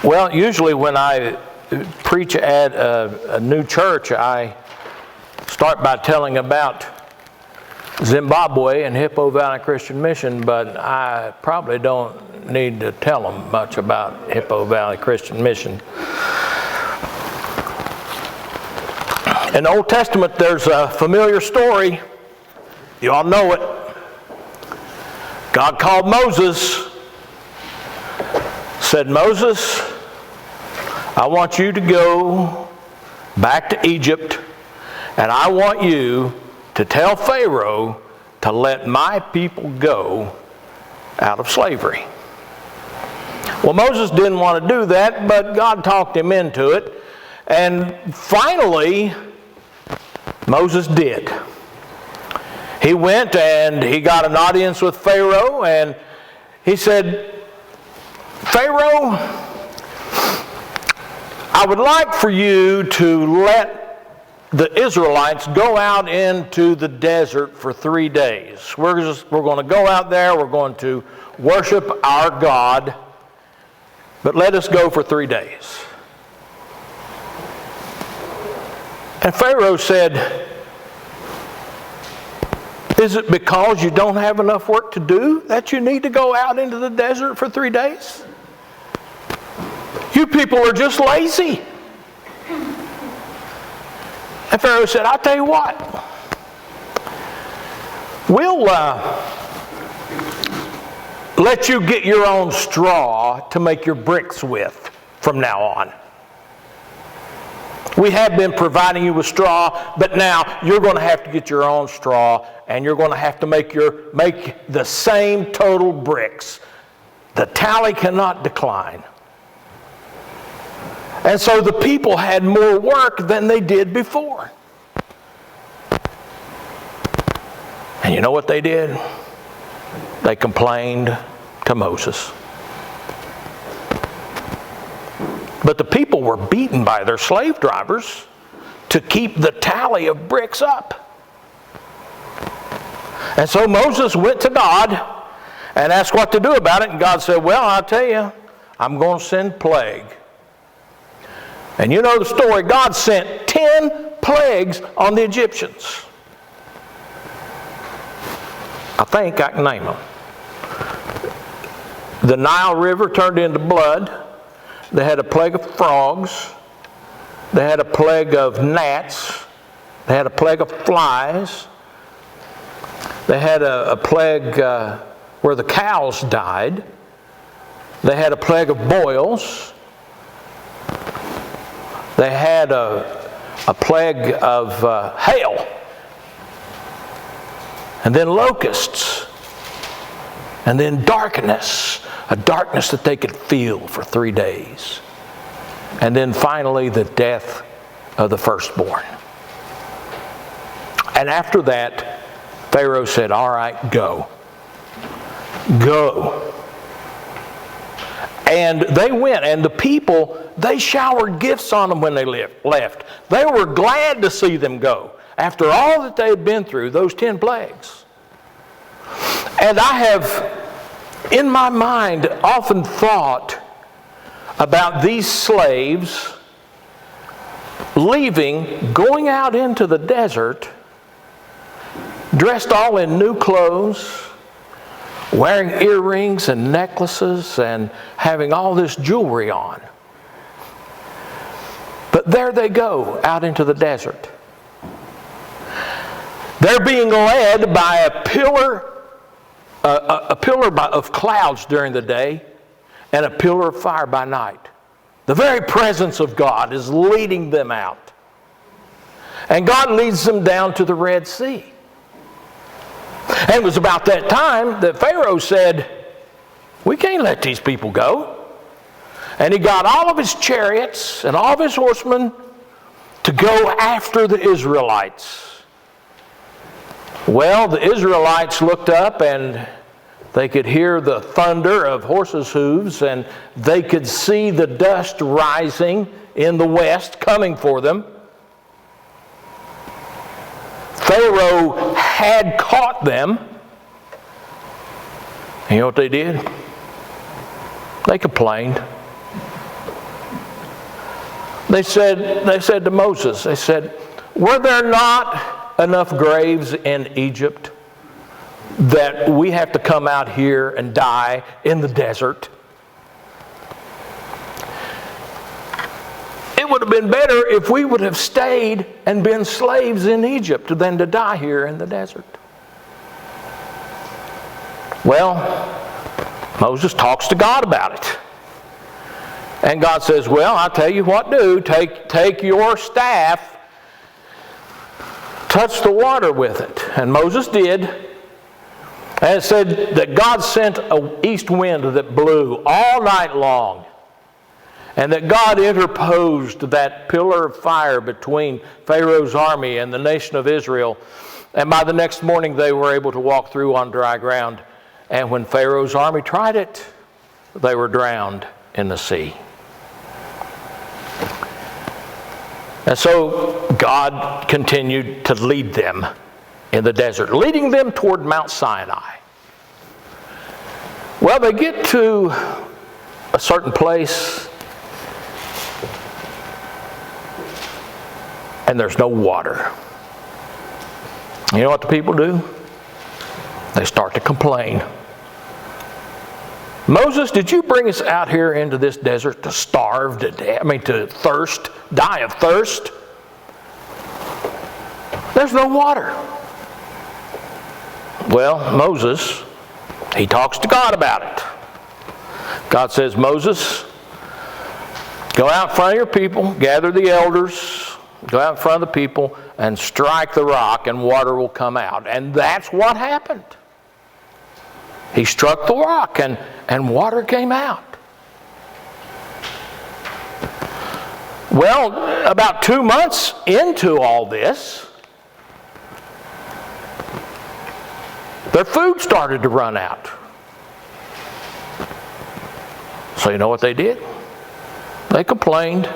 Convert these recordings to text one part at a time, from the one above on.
Well, usually when I preach at a new church, I start by telling about Zimbabwe and Hippo Valley Christian Mission, but I probably don't need to tell them much about Hippo Valley Christian Mission. In the Old Testament, there's a familiar story. You all know it. God called Moses, said, Moses, I want you to go back to Egypt, and I want you to tell Pharaoh to let my people go out of slavery. Well, Moses didn't want to do that, but God talked him into it. And finally, Moses did. He went and he got an audience with Pharaoh, and he said, Pharaoh, I would like for you to let the Israelites go out into the desert for 3 days. We're going to go out there, we're going to worship our God, but let us go for 3 days. And Pharaoh said, is it because you don't have enough work to do that you need to go out into the desert for 3 days? You people are just lazy. And Pharaoh said, I'll tell you what. We'll let you get your own straw to make your bricks with from now on. We have been providing you with straw, but now you're going to have to get your own straw, and you're going to have to make the same total bricks. The tally cannot decline. And so the people had more work than they did before. And you know what they did? They complained to Moses. But the people were beaten by their slave drivers to keep the tally of bricks up. And so Moses went to God and asked what to do about it. And God said, well, I'll tell you, I'm going to send plague. And you know the story. God sent 10 plagues on the Egyptians. I think I can name them. The Nile River turned into blood. They had a plague of frogs. They had a plague of gnats. They had a plague of flies. They had a plague where the cows died. They had a plague of boils. They had a plague of hail. And then locusts. And then darkness. A darkness that they could feel for 3 days. And then finally the death of the firstborn. And after that, Pharaoh said, all right, go. Go. And they went, and the people, they showered gifts on them when they left. They were glad to see them go after all that they had been through, those 10 plagues. And I have, in my mind, often thought about these slaves leaving, going out into the desert, dressed all in new clothes, wearing earrings and necklaces and having all this jewelry on. But there they go out into the desert. They're being led by a pillar of clouds during the day and a pillar of fire by night. The very presence of God is leading them out. And God leads them down to the Red Sea. And it was about that time that Pharaoh said, we can't let these people go. And he got all of his chariots and all of his horsemen to go after the Israelites. Well, the Israelites looked up and they could hear the thunder of horses' hooves, and they could see the dust rising in the west coming for them. Pharaoh had caught them. And you know what they did? They complained. They said to Moses, they said, were there not enough graves in Egypt that we have to come out here and die in the desert? It would have been better if we would have stayed and been slaves in Egypt than to die here in the desert. Well, Moses talks to God about it. And God says, well, I'll tell you what to do. Take your staff, touch the water with it. And Moses did. And it said that God sent an east wind that blew all night long. And that God interposed that pillar of fire between Pharaoh's army and the nation of Israel. And by the next morning, they were able to walk through on dry ground. And when Pharaoh's army tried it, they were drowned in the sea. And so God continued to lead them in the desert, leading them toward Mount Sinai. Well, they get to a certain place, and there's no water. You know what the people do? They start to complain. Moses, did you bring us out here into this desert to starve to death? To thirst, die of thirst? There's no water. Well, Moses, he talks to God about it. God says, Moses, go out in front of your people, gather the elders, go out in front of the people, and strike the rock, and water will come out. And that's what happened. He struck the rock, and water came out. Well, about 2 months into all this, their food started to run out. So you know what they did? They complained.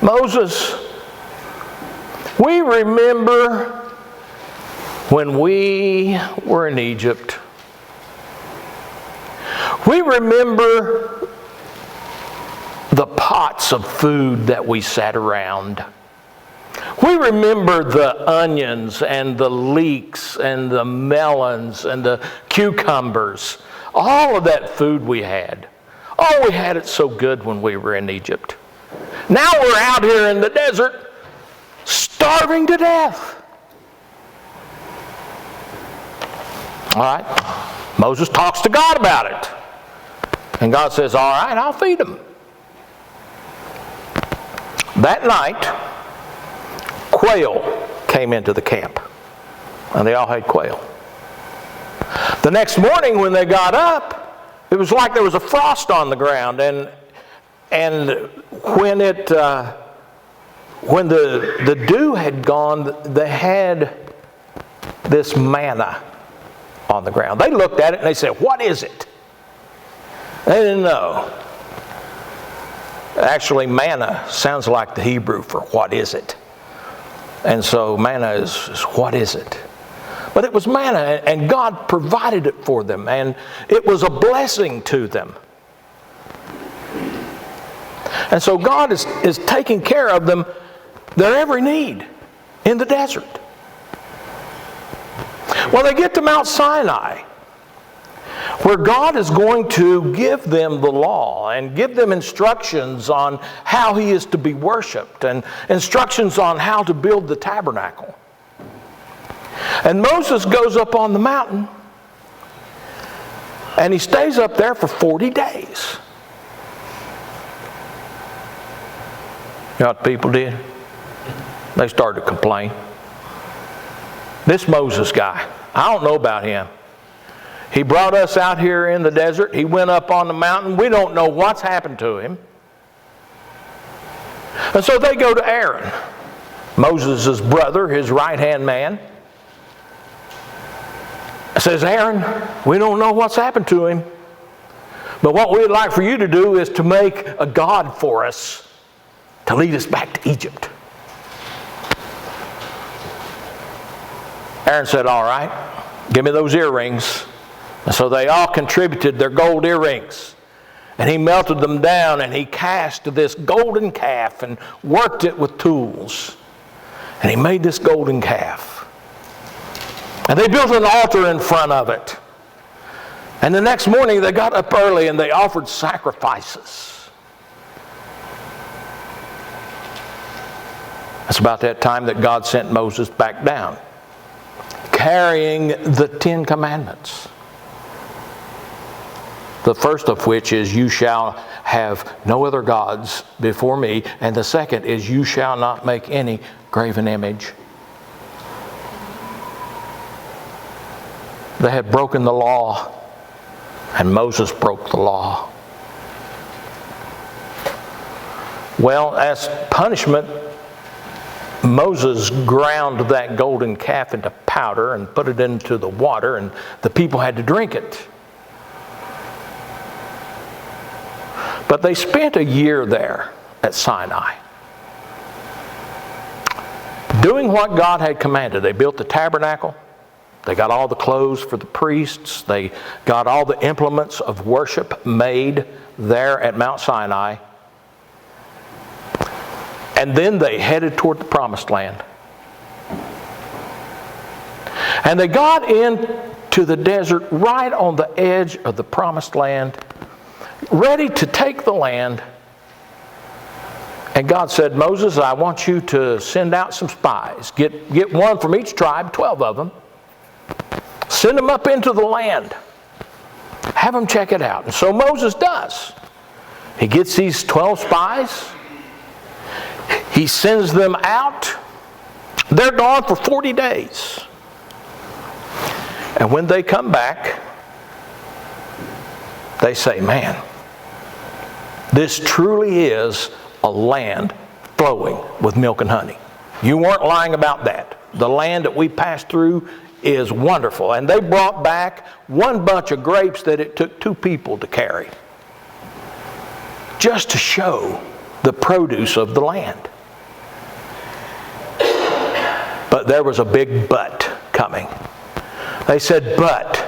Moses, we remember when we were in Egypt. We remember the pots of food that we sat around. We remember the onions and the leeks and the melons and the cucumbers. All of that food we had. Oh, we had it so good when we were in Egypt. Now we're out here in the desert, starving to death. All right, Moses talks to God about it. And God says, all right, I'll feed them. That night, quail came into the camp. And they all had quail. The next morning when they got up, it was like there was a frost on the ground. And when the dew had gone, they had this manna on the ground. They looked at it and they said, what is it? They didn't know. Actually, manna sounds like the Hebrew for what is it. And so manna is what is it? But it was manna, and God provided it for them, and it was a blessing to them. And so God is taking care of them, their every need in the desert. Well, they get to Mount Sinai, where God is going to give them the law and give them instructions on how He is to be worshiped and instructions on how to build the tabernacle. And Moses goes up on the mountain and he stays up there for 40 days. You know what people did? They started to complain. This Moses guy, I don't know about him. He brought us out here in the desert. He went up on the mountain. We don't know what's happened to him. And so they go to Aaron, Moses' brother, his right-hand man. Says, Aaron, we don't know what's happened to him. But what we'd like for you to do is to make a god for us to lead us back to Egypt. Aaron said, all right, give me those earrings. And so they all contributed their gold earrings. And he melted them down, and he cast this golden calf and worked it with tools. And he made this golden calf. And they built an altar in front of it. And the next morning they got up early and they offered sacrifices. It's about that time that God sent Moses back down, carrying the 10 Commandments. The first of which is, you shall have no other gods before me. And the second is, you shall not make any graven image. They had broken the law, and Moses broke the law. Well, as punishment, Moses ground that golden calf into powder and put it into the water, and the people had to drink it. But they spent a year there at Sinai, doing what God had commanded. They built the tabernacle. They got all the clothes for the priests. They got all the implements of worship made there at Mount Sinai. And then they headed toward the Promised Land. And they got into the desert right on the edge of the Promised Land, ready to take the land. And God said, Moses, I want you to send out some spies. Get one from each tribe, 12 of them. Send them up into the land. Have them check it out. And so Moses does. He gets these 12 spies. He sends them out. They're gone for 40 days. And when they come back, they say, man, this truly is a land flowing with milk and honey. You weren't lying about that. The land that we passed through is wonderful. And they brought back one bunch of grapes that it took 2 people to carry, just to show the produce of the land. But there was a big but coming. They said, but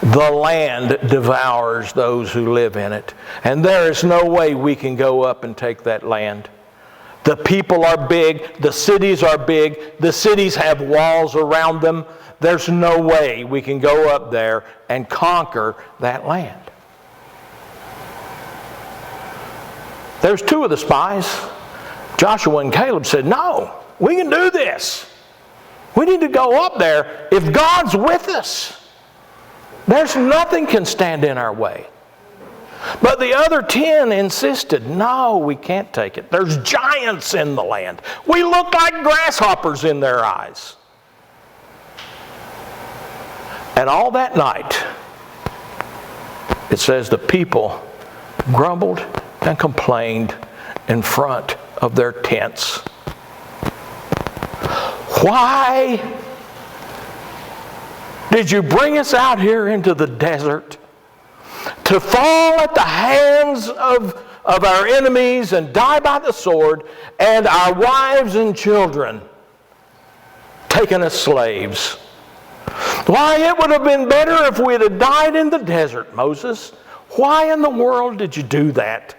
the land devours those who live in it, and there is no way we can go up and take that land. The people are big, the cities are big, the cities have walls around them. There's no way we can go up there and conquer that land. There's 2 of the spies, Joshua and Caleb, said, no, we can do this. We need to go up there. If God's with us, there's nothing can stand in our way. But the other 10 insisted, no, we can't take it. There's giants in the land. We look like grasshoppers in their eyes. And all that night, it says the people grumbled and complained in front of their tents. Why did you bring us out here into the desert to fall at the hands of our enemies and die by the sword, and our wives and children taken as slaves? Why, it would have been better if we had died in the desert, Moses. Why in the world did you do that?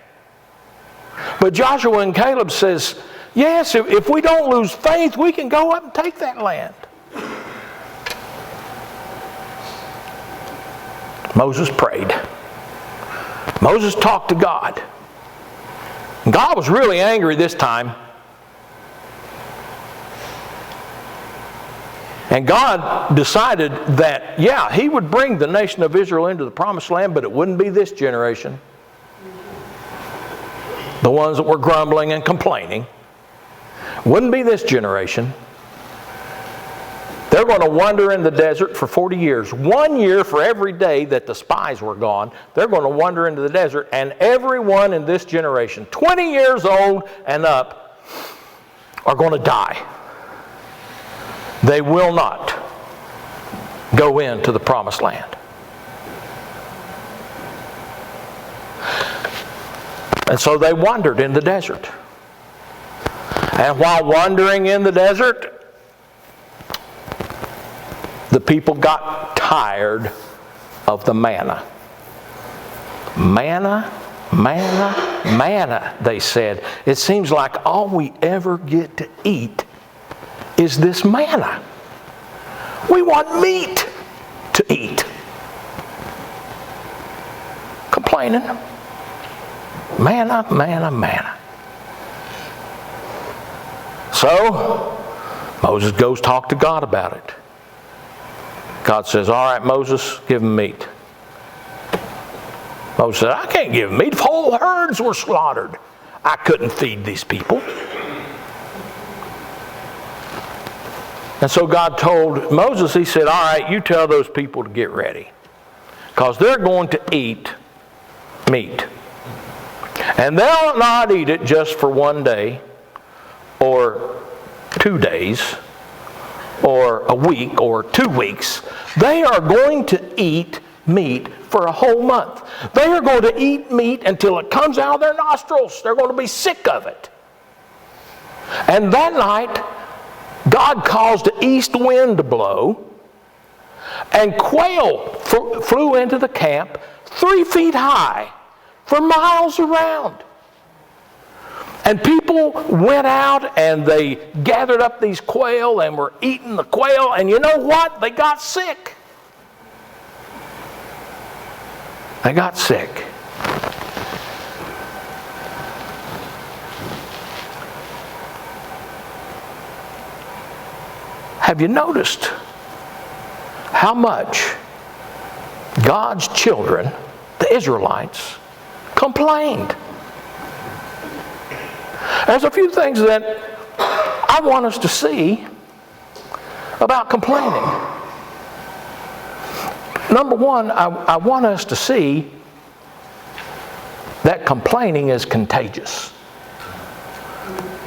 But Joshua and Caleb says, yes, if we don't lose faith, we can go up and take that land. Moses prayed. Moses talked to God. God was really angry this time. And God decided that, yeah, He would bring the nation of Israel into the Promised Land, but it wouldn't be this generation. The ones that were grumbling and complaining. Wouldn't be this generation. They're going to wander in the desert for 40 years. 1 year for every day that the spies were gone. They're going to wander into the desert, and everyone in this generation, 20 years old and up, are going to die. They will not go into the Promised Land. And so they wandered in the desert. And while wandering in the desert, the people got tired of the manna. Manna, manna, manna, they said. It seems like all we ever get to eat is this manna. We want meat to eat. Complaining. Manna, manna, manna. So, Moses goes talk to God about it. God says, all right, Moses, give him meat. Moses said, I can't give him meat. Whole herds were slaughtered. I couldn't feed these people. And so God told Moses, he said, all right, you tell those people to get ready. Because they're going to eat meat. And they'll not eat it just for one day, or 2 days, or a week, or 2 weeks. They are going to eat meat for a whole month. They are going to eat meat until it comes out of their nostrils. They're going to be sick of it. And that night, God caused the east wind to blow, and quail flew into the camp 3 feet high for miles around. And people went out and they gathered up these quail and were eating the quail, and you know what? They got sick. They got sick. Have you noticed how much God's children, the Israelites, complained? There's a few things that I want us to see about complaining. Number one, I want us to see that complaining is contagious.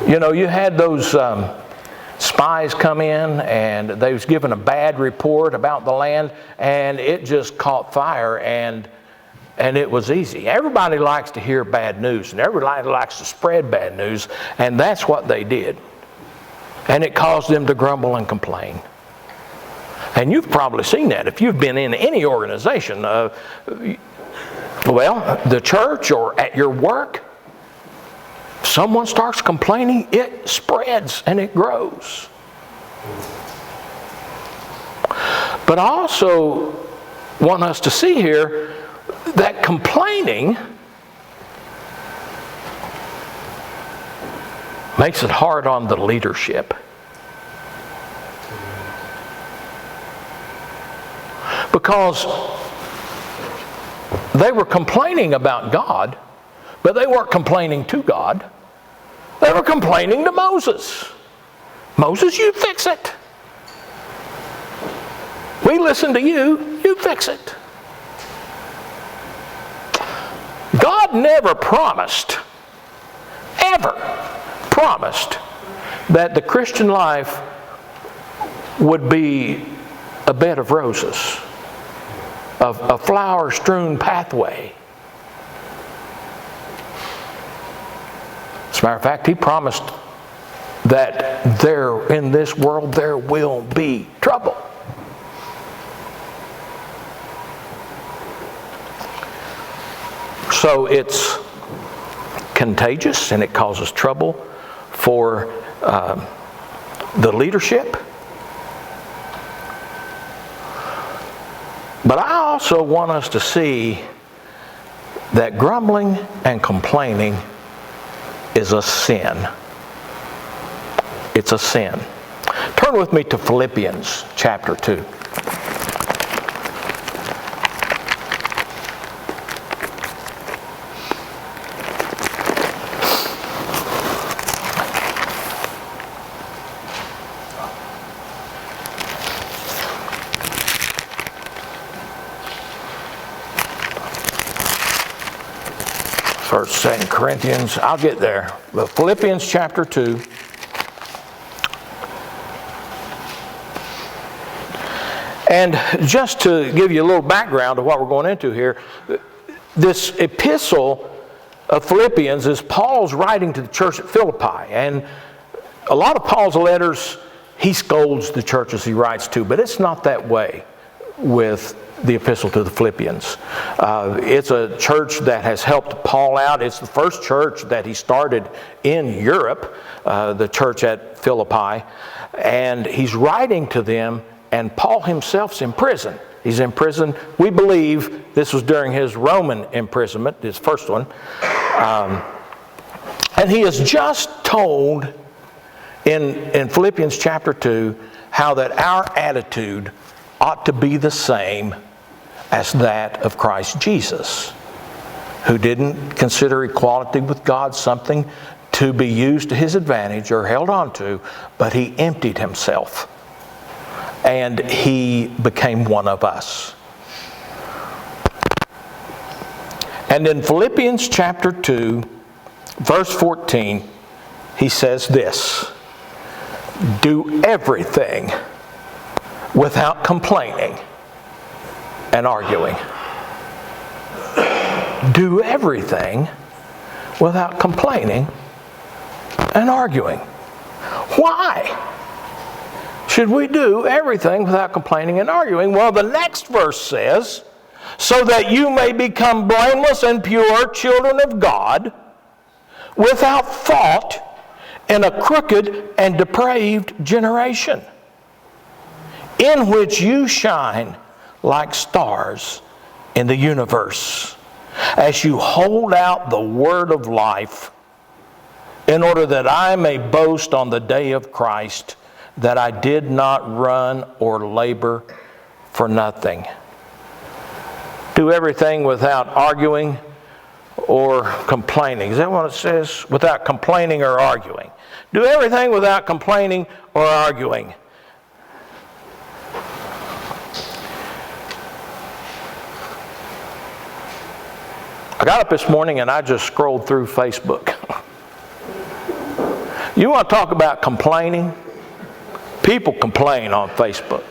You know, you had those spies come in and they was given a bad report about the land, and it just caught fire, and it was easy. Everybody likes to hear bad news, and everybody likes to spread bad news, and that's what they did. And it caused them to grumble and complain. And you've probably seen that if you've been in any organization, the church or at your work. Someone starts complaining, it spreads and it grows. But I also want us to see here that complaining makes it hard on the leadership. Because they were complaining about God, but they weren't complaining to God. They were complaining to Moses. Moses, you fix it. We listen to you, you fix it. God never promised, ever promised, that the Christian life would be a bed of roses, a flower-strewn pathway. As a matter of fact, He promised that there, in this world, there will be trouble. So it's contagious and it causes trouble for the leadership. But I also want us to see that grumbling and complaining is a sin. It's a sin. Turn with me to Philippians chapter 2. First, 2 Corinthians, I'll get there. But Philippians chapter 2. And just to give you a little background of what we're going into here, this epistle of Philippians is Paul's writing to the church at Philippi. And a lot of Paul's letters, he scolds the churches he writes to, but it's not that way with the epistle to the Philippians. It's a church that has helped Paul out. It's the first church that he started in Europe, the church at Philippi. And he's writing to them, and Paul himself's in prison. He's in prison. We believe this was during his Roman imprisonment, his first one. And he has just told in Philippians chapter 2 how that our attitude ought to be the same as that of Christ Jesus, who didn't consider equality with God something to be used to his advantage or held on to, but he emptied himself and he became one of us. And in Philippians chapter 2, verse 14, he says this: do everything without complaining and arguing. Do everything without complaining and arguing. Why should we do everything without complaining and arguing? Well, the next verse says, so that you may become blameless and pure children of God, without fault in a crooked and depraved generation, in which you shine like stars in the universe, as you hold out the word of life, in order that I may boast on the day of Christ that I did not run or labor for nothing. Do everything without arguing or complaining. Is that what it says? Without complaining or arguing. Do everything without complaining or arguing. I got up this morning and I just scrolled through Facebook. You want to talk about complaining? People complain on Facebook.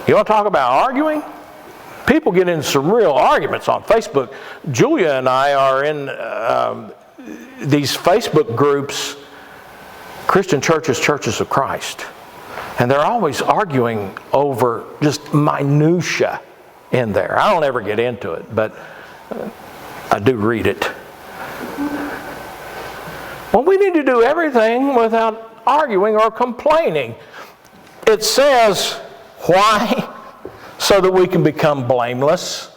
You want to talk about arguing? People get in some real arguments on Facebook. Julia and I are in these Facebook groups, Christian Churches, Churches of Christ. And they're always arguing over just minutia in there. I don't ever get into it, but I do read it. Well, we need to do everything without arguing or complaining. It says, why? So that we can become blameless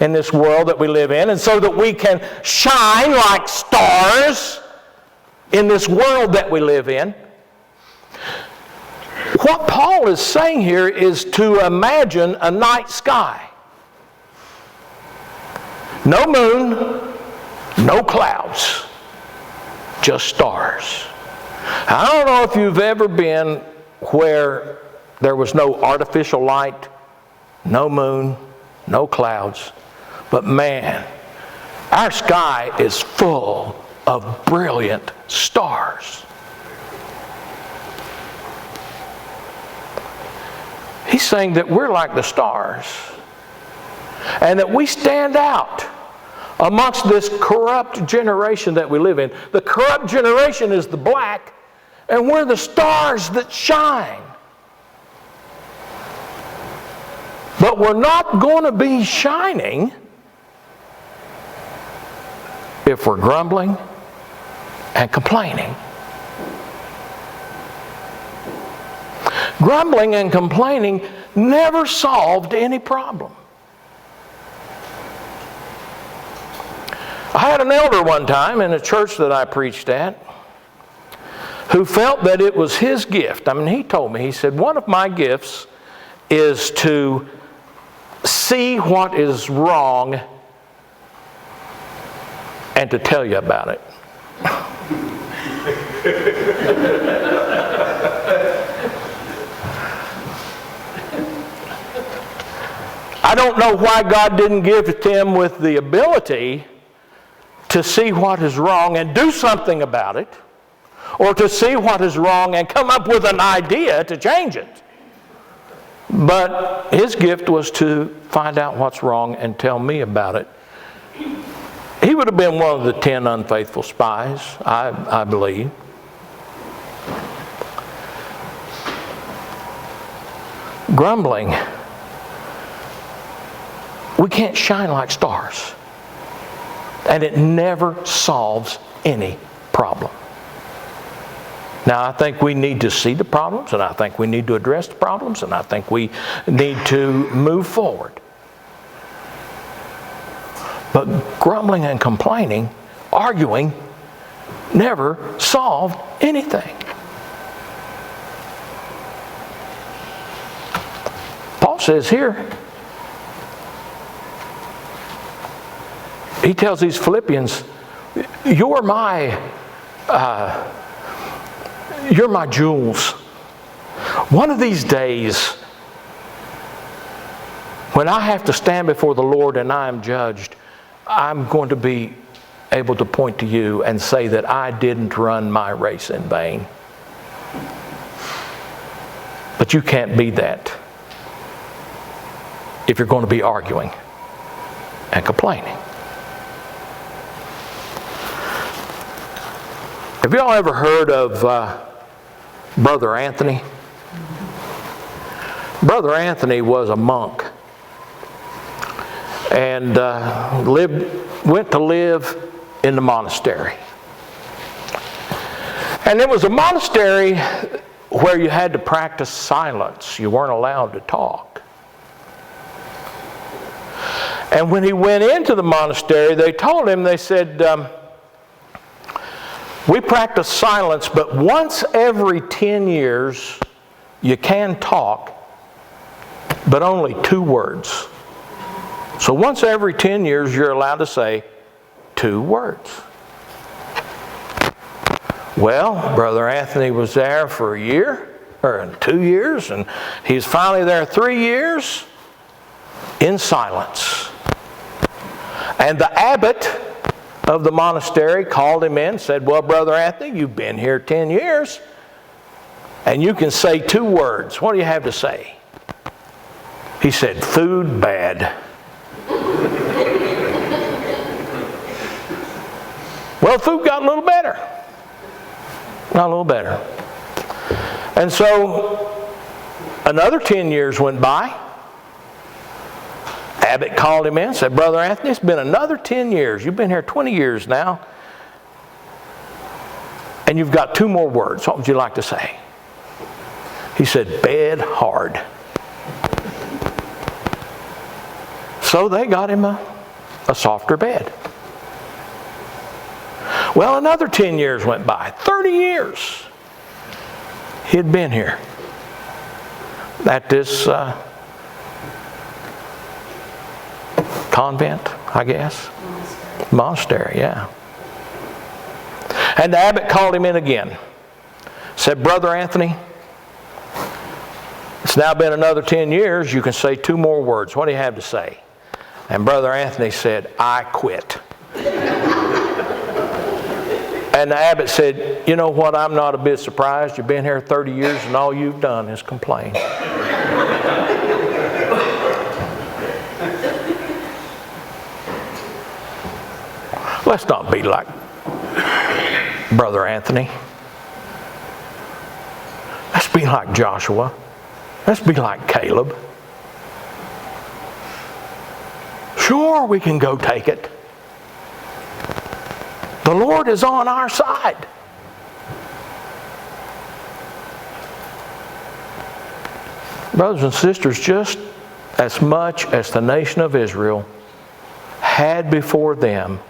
in this world that we live in, and so that we can shine like stars in this world that we live in. What Paul is saying here is to imagine a night sky. No moon, no clouds, just stars. I don't know if you've ever been where there was no artificial light, no moon, no clouds, but man, our sky is full of brilliant stars. He's saying that we're like the stars, and that we stand out amongst this corrupt generation that we live in. The corrupt generation is the black, and we're the stars that shine. But we're not going to be shining if we're grumbling and complaining. Grumbling and complaining never solved any problem. I had an elder one time in a church that I preached at who felt that it was his gift. I mean, he told me, he said, one of my gifts is to see what is wrong and to tell you about it. I don't know why God didn't give him with the ability to see what is wrong and do something about it, or to see what is wrong and come up with an idea to change it. But his gift was to find out what's wrong and tell me about it. He would have been one of the 10 unfaithful spies, I believe. grumbling, we can't shine like stars. And it never solves any problem. Now, I think we need to see the problems, and I think we need to address the problems, and I think we need to move forward. But grumbling and complaining, arguing, never solved anything. Paul says here, he tells these Philippians, you're my jewels. One of these days, when I have to stand before the Lord and I am judged, I'm going to be able to point to you and say that I didn't run my race in vain. But you can't be that if you're going to be arguing and complaining. Have you all ever heard of Brother Anthony? Brother Anthony was a monk and went to live in the monastery. And it was a monastery where you had to practice silence. You weren't allowed to talk. And when he went into the monastery, they told him, they said, we practice silence, but once every 10 years, you can talk, but only 2 words. So once every 10 years, you're allowed to say 2 words. Well, Brother Anthony was there for a year, or 2 years, and he's finally there 3 years in silence. And the abbot of the monastery called him in and said, well, Brother Anthony, you've been here 10 years, and you can say 2 words. What do you have to say? He said, food bad. Well, food got a little better. Got a little better. And so another 10 years went by. Abbot called him in and said, Brother Anthony, it's been another 10 years. You've been here 20 years now. And you've got 2 more words. What would you like to say? He said, bed hard. So they got him a softer bed. Well, another 10 years went by. 30 years he had been here at this convent, I guess. Monastery, yeah. And the abbot called him in again. Said, Brother Anthony, it's now been another 10 years. You can say 2 more words. What do you have to say? And Brother Anthony said, I quit. And the abbot said, you know what, I'm not a bit surprised. You've been here 30 years and all you've done is complain. Let's not be like Brother Anthony. Let's be like Joshua. Let's be like Caleb. Sure, we can go take it. The Lord is on our side. Brothers and sisters, just as much as the nation of Israel had before them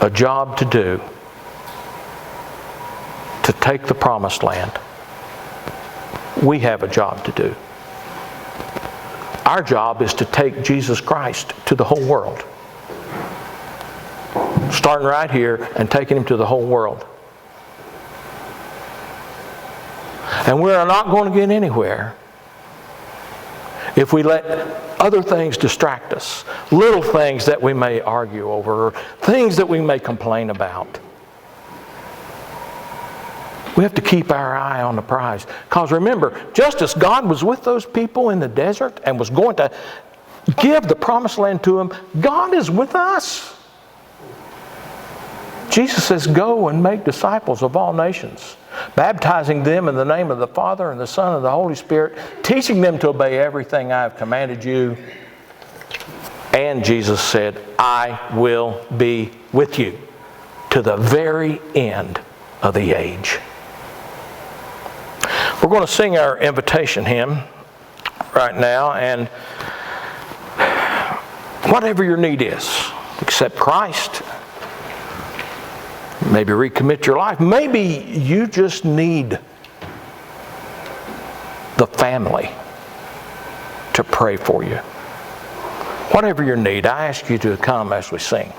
a job to do to take the promised land, we have a job to do. Our job is to take Jesus Christ to the whole world. Starting right here and taking him to the whole world. And we are not going to get anywhere if we let other things distract us. Little things that we may argue over, or things that we may complain about. We have to keep our eye on the prize. Because remember, just as God was with those people in the desert and was going to give the promised land to them, God is with us. Jesus says, go and make disciples of all nations, baptizing them in the name of the Father and the Son and the Holy Spirit, teaching them to obey everything I have commanded you. And Jesus said, I will be with you to the very end of the age. We're going to sing our invitation hymn right now, and whatever your need is, accept Christ, maybe recommit your life. Maybe you just need the family to pray for you. Whatever your need, I ask you to come as we sing.